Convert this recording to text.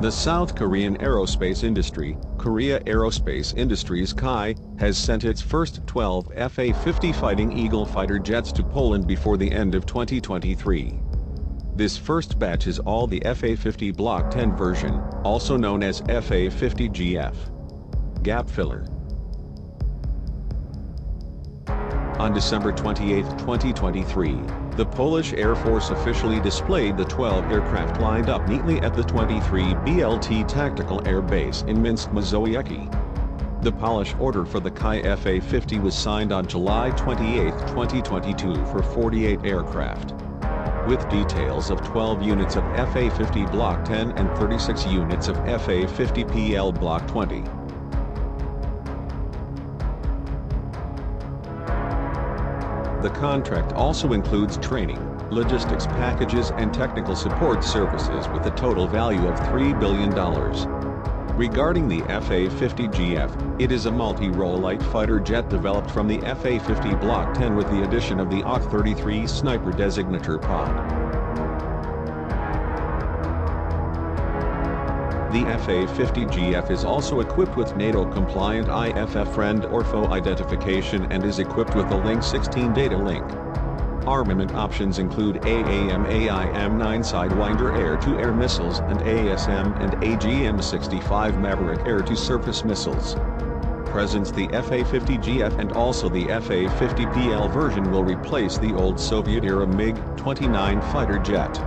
The South Korean aerospace industry, Korea Aerospace Industries (KAI), has sent its first 12 FA-50 Fighting Eagle fighter jets to Poland before the end of 2023. This first batch is all the FA-50 Block 10 version, also known as FA-50 GF. Gap filler. On December 28, 2023, the Polish Air Force officially displayed the 12 aircraft lined up neatly at the 23 BLT Tactical Air Base in Minsk, Mazowiecki. The Polish order for the KAI FA-50 was signed on July 28, 2022 for 48 aircraft, with details of 12 units of FA-50 Block 10 and 36 units of FA-50 PL Block 20. The contract also includes training, logistics packages and technical support services with a total value of $3 billion. Regarding the FA-50 GF, it is a multi-role light fighter jet developed from the FA-50 Block 10 with the addition of the AWK-33 Sniper designator pod. The FA-50 GF is also equipped with NATO-compliant IFF friend or foe identification and is equipped with the Link 16 data link. Armament options include AIM-9 Sidewinder air-to-air missiles and ASM and AGM-65 Maverick air-to-surface missiles. Presence: the FA-50 GF and also the FA-50 PL version will replace the old Soviet-era MiG-29 fighter jet.